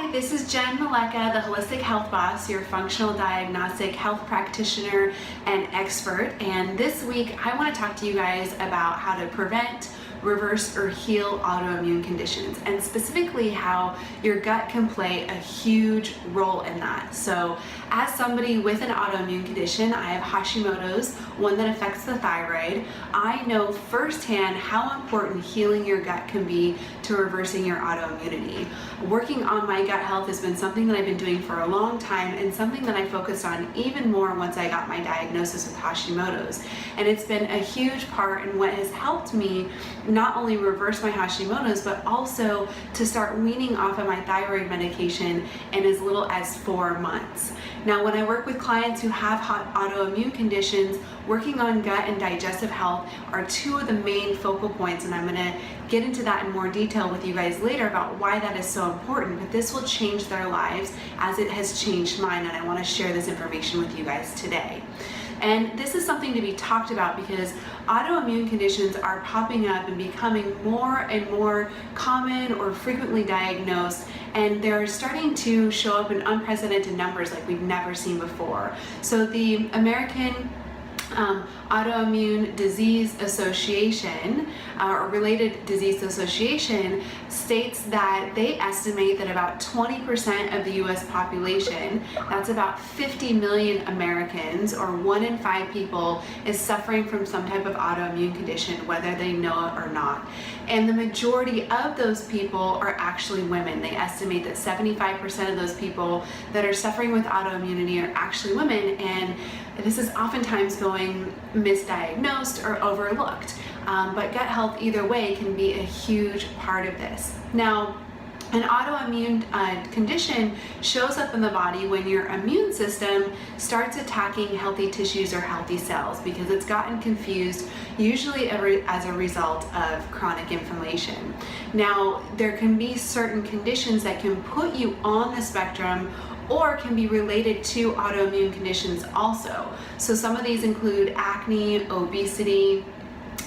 Hi, this is Jen, the Holistic Health Boss, your functional diagnostic health practitioner and expert. And this week I want to talk to you guys about how to prevent, reverse, or heal autoimmune conditions, and specifically how your gut can play a huge role in that. So as somebody with an autoimmune condition, I have Hashimoto's, one that affects the thyroid. I know firsthand how important healing your gut can be to reversing your autoimmunity. Working on my gut health has been something that I've been doing for a long time, and something that I focused on even more once I got my diagnosis with Hashimoto's. And it's been a huge part in what has helped me not only reverse my Hashimoto's, but also to start weaning off of my thyroid medication in as little as 4 months. Now, when I work with clients who have autoimmune conditions, working on gut and digestive health are two of the main focal points, and I'm going to get into that in more detail with you guys later about why that is so important. But this will change their lives as it has changed mine, and I want to share this information with you guys today. And this is something to be talked about because autoimmune conditions are popping up and becoming more and more common or frequently diagnosed, and they're starting to show up in unprecedented numbers like we've never seen before. So the American Autoimmune Disease Association, or Related Disease Association, states that they estimate that about 20% of the US population, that's about 50 million Americans, or 1 in 5 people, is suffering from some type of autoimmune condition, whether they know it or not. And the majority of those people are actually women. They estimate that 75% of those people that are suffering with autoimmunity are actually women, and this is oftentimes going misdiagnosed or overlooked. But gut health, either way, can be a huge part of this. Now, an autoimmune condition shows up in the body when your immune system starts attacking healthy tissues or healthy cells because it's gotten confused, usually as a result of chronic inflammation. Now, there can be certain conditions that can put you on the spectrum or can be related to autoimmune conditions also. So some of these include acne, obesity,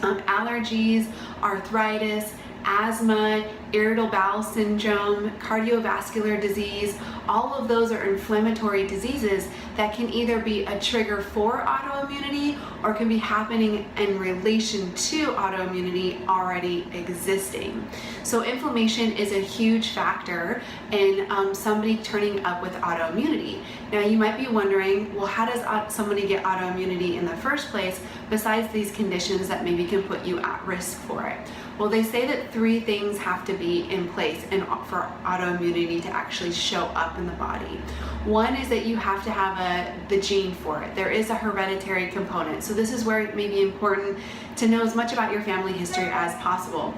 allergies, arthritis, asthma, irritable bowel syndrome, cardiovascular disease. All of those are inflammatory diseases that can either be a trigger for autoimmunity or can be happening in relation to autoimmunity already existing. So inflammation is a huge factor in somebody turning up with autoimmunity. Now you might be wondering, well, how does somebody get autoimmunity in the first place besides these conditions that maybe can put you at risk for it? Well, they say that 3 things have to be in place for autoimmunity to actually show up in the body. One is that you have to have the gene for it. There is a hereditary component. So this is where it may be important to know as much about your family history as possible.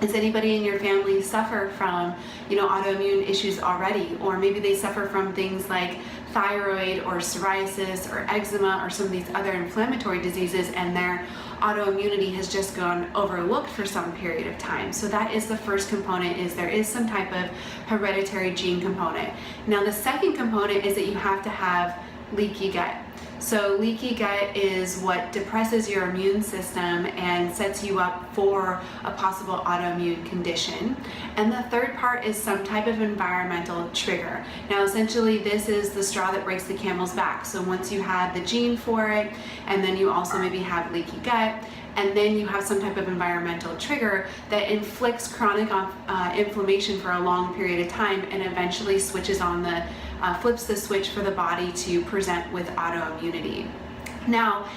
Does anybody in your family suffer from, autoimmune issues already? Or maybe they suffer from things like thyroid or psoriasis or eczema or some of these other inflammatory diseases, and their autoimmunity has just gone overlooked for some period of time. So that is the first component, is there is some type of hereditary gene component. Now the second component is that you have to have leaky gut. So leaky gut is what depresses your immune system and sets you up for a possible autoimmune condition. And the third part is some type of environmental trigger. Now essentially this is the straw that breaks the camel's back. So once you have the gene for it, and then you also maybe have leaky gut, and then you have some type of environmental trigger that inflicts chronic inflammation for a long period of time and eventually switches on flips the switch for the body to present with autoimmunity. Now,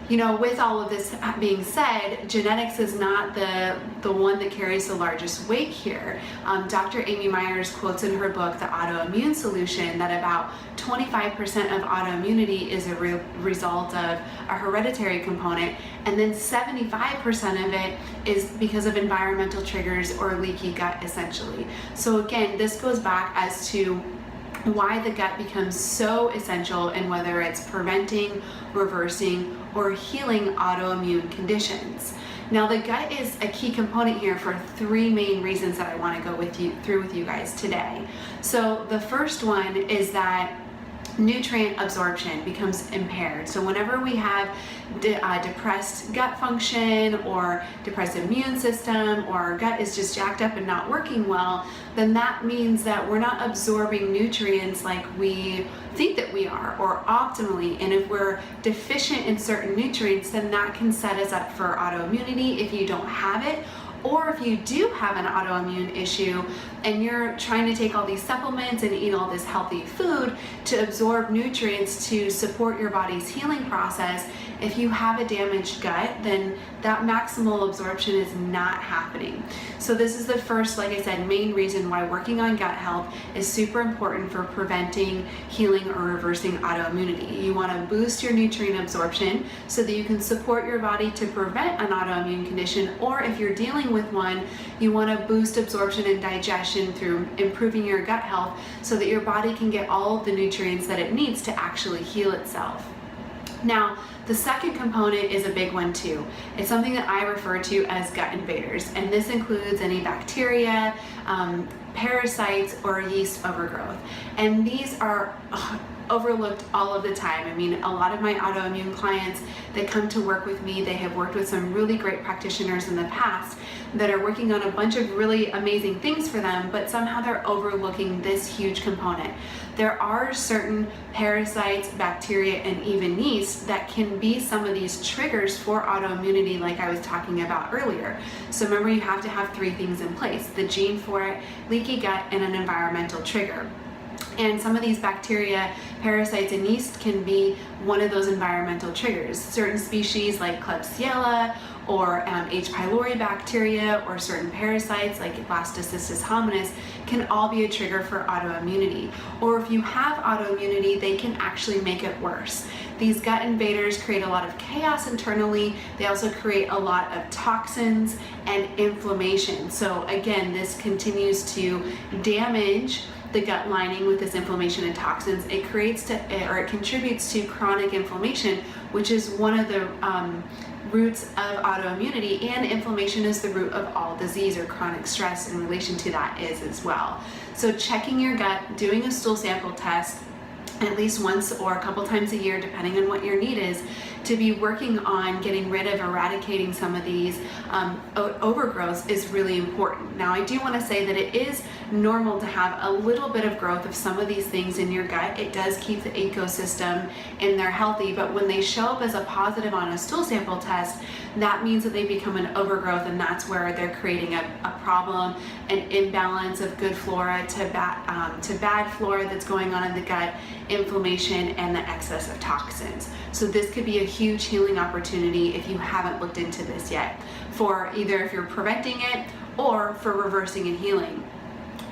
with all of this being said, genetics is not the one that carries the largest weight here. Dr. Amy Myers quotes in her book, The Autoimmune Solution, that about 25% of autoimmunity is a result of a hereditary component, and then 75% of it is because of environmental triggers or leaky gut, essentially. So again, this goes back as to why the gut becomes so essential in whether it's preventing, reversing, or healing autoimmune conditions. Now the gut is a key component here for 3 main reasons that I want to go through with you guys today. So the first one is that nutrient absorption becomes impaired. So whenever we have depressed gut function or depressed immune system, or our gut is just jacked up and not working well, then that means that we're not absorbing nutrients like we think that we are, or optimally. And if we're deficient in certain nutrients, then that can set us up for autoimmunity if you don't have it. Or if you do have an autoimmune issue and you're trying to take all these supplements and eat all this healthy food to absorb nutrients to support your body's healing process, if you have a damaged gut, then that maximal absorption is not happening. So this is the first, like I said, main reason why working on gut health is super important for preventing, healing, or reversing autoimmunity. You want to boost your nutrient absorption so that you can support your body to prevent an autoimmune condition, or if you're dealing with one, you want to boost absorption and digestion through improving your gut health so that your body can get all of the nutrients that it needs to actually heal itself. Now, the second component is a big one too. It's something that I refer to as gut invaders, and this includes any bacteria, parasites, or yeast overgrowth. And these are overlooked all of the time. I mean, a lot of my autoimmune clients that come to work with me, they have worked with some really great practitioners in the past that are working on a bunch of really amazing things for them, but somehow they're overlooking this huge component. There are certain parasites, bacteria, and even yeast that can be some of these triggers for autoimmunity, like I was talking about earlier. So remember, you have to have three things in place: the gene for it, leaky gut, and an environmental trigger. And some of these bacteria, parasites, and yeast can be one of those environmental triggers. Certain species like Klebsiella or H. pylori bacteria, or certain parasites like Blastocystis hominis can all be a trigger for autoimmunity. Or if you have autoimmunity, they can actually make it worse. These gut invaders create a lot of chaos internally. They also create a lot of toxins and inflammation. So again, this continues to damage the gut lining with this inflammation and toxins. It contributes to chronic inflammation, which is one of the roots of autoimmunity, and inflammation is the root of all disease, or chronic stress in relation to that is as well. So checking your gut, doing a stool sample test at least once or a couple times a year, depending on what your need is, to be working on getting rid of, eradicating some of these overgrowths is really important. Now, I do want to say that it is normal to have a little bit of growth of some of these things in your gut. It does keep the ecosystem in there healthy, but when they show up as a positive on a stool sample test, that means that they become an overgrowth, and that's where they're creating a problem, an imbalance of good flora to bad flora that's going on in the gut, inflammation, and the excess of toxins. So this could be a huge healing opportunity if you haven't looked into this yet, for either if you're preventing it or for reversing and healing.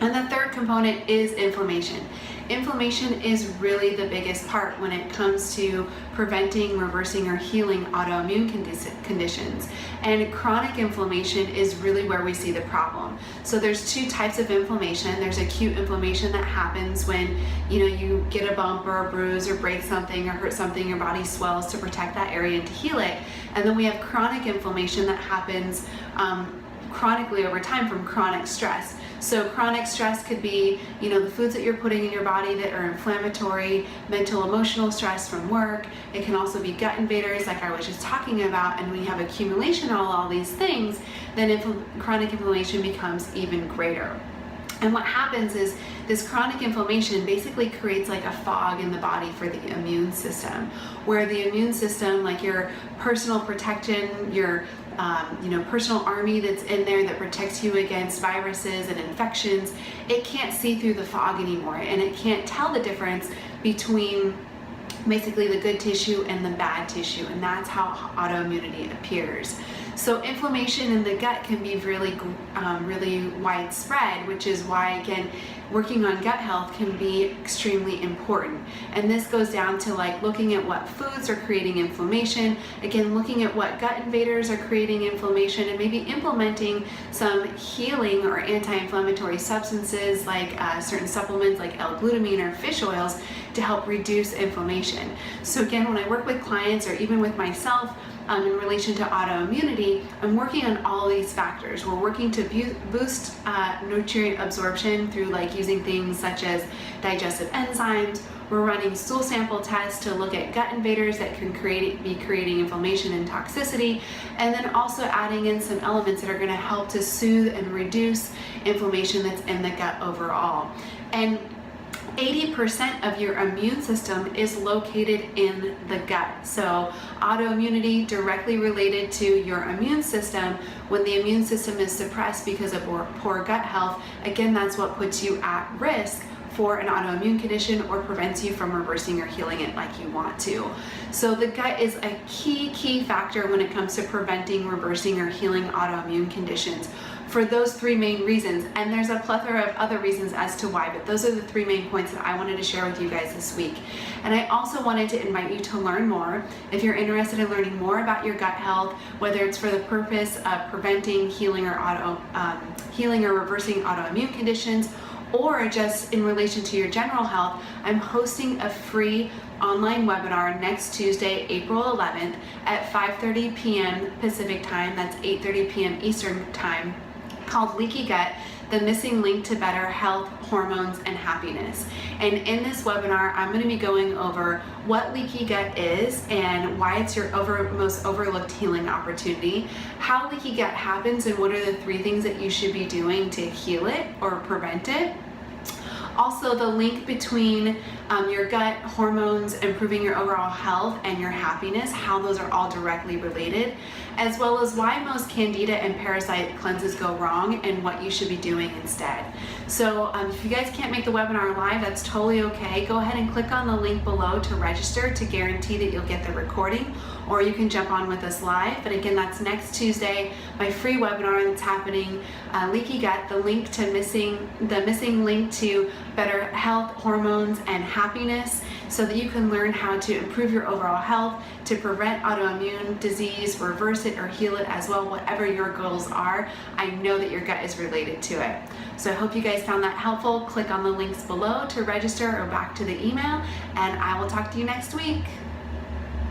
And the third component is inflammation. Inflammation is really the biggest part when it comes to preventing, reversing, or healing autoimmune conditions. And chronic inflammation is really where we see the problem. So there's two types of inflammation. There's acute inflammation that happens when you get a bump or a bruise or break something or hurt something, your body swells to protect that area and to heal it. And then we have chronic inflammation that happens chronically over time from chronic stress. So chronic stress could be, the foods that you're putting in your body that are inflammatory, mental, emotional stress from work. It can also be gut invaders, like I was just talking about. And when you have accumulation of all these things, then chronic inflammation becomes even greater. And what happens is this chronic inflammation basically creates like a fog in the body for the immune system, where the immune system, like your personal protection, your personal army that's in there that protects you against viruses and infections, it can't see through the fog anymore, and it can't tell the difference between basically the good tissue and the bad tissue, and that's how autoimmunity appears. So inflammation in the gut can be really widespread, which is why, again, working on gut health can be extremely important. And this goes down to like looking at what foods are creating inflammation, again, looking at what gut invaders are creating inflammation, and maybe implementing some healing or anti-inflammatory substances like certain supplements like L-glutamine or fish oils to help reduce inflammation. So again, when I work with clients or even with myself, in relation to autoimmunity, I'm working on all these factors. We're working to boost nutrient absorption through like using things such as digestive enzymes. We're running stool sample tests to look at gut invaders that can be creating inflammation and toxicity, and then also adding in some elements that are going to help to soothe and reduce inflammation that's in the gut overall. And 80% of your immune system is located in the gut. So autoimmunity directly related to your immune system. When the immune system is suppressed because of poor gut health, again, that's what puts you at risk for an autoimmune condition or prevents you from reversing or healing it like you want to. So the gut is a key factor when it comes to preventing, reversing, or healing autoimmune conditions for those three main reasons. And there's a plethora of other reasons as to why, but those are the three main points that I wanted to share with you guys this week. And I also wanted to invite you to learn more. If you're interested in learning more about your gut health, whether it's for the purpose of preventing, healing, or reversing autoimmune conditions, or just in relation to your general health, I'm hosting a free online webinar next Tuesday, April 11th at 5:30 p.m. Pacific time, that's 8:30 p.m. Eastern time, called Leaky Gut, the missing link to better health, hormones, and happiness. And in this webinar, I'm going to be going over what leaky gut is and why it's your most overlooked healing opportunity, how leaky gut happens, and what are the three things that you should be doing to heal it or prevent it. Also, the link between your gut, hormones, improving your overall health, and your happiness, how those are all directly related, as well as why most candida and parasite cleanses go wrong and what you should be doing instead. So if you guys can't make the webinar live, that's totally okay. Go ahead and click on the link below to register to guarantee that you'll get the recording, or you can jump on with us live. But again, that's next Tuesday, my free webinar that's happening, Leaky Gut, the missing link to better health, hormones, and happiness, so that you can learn how to improve your overall health, to prevent autoimmune disease, reverse it, or heal it as well, whatever your goals are. I know that your gut is related to it. So I hope you guys found that helpful. Click on the links below to register or back to the email, and I will talk to you next week.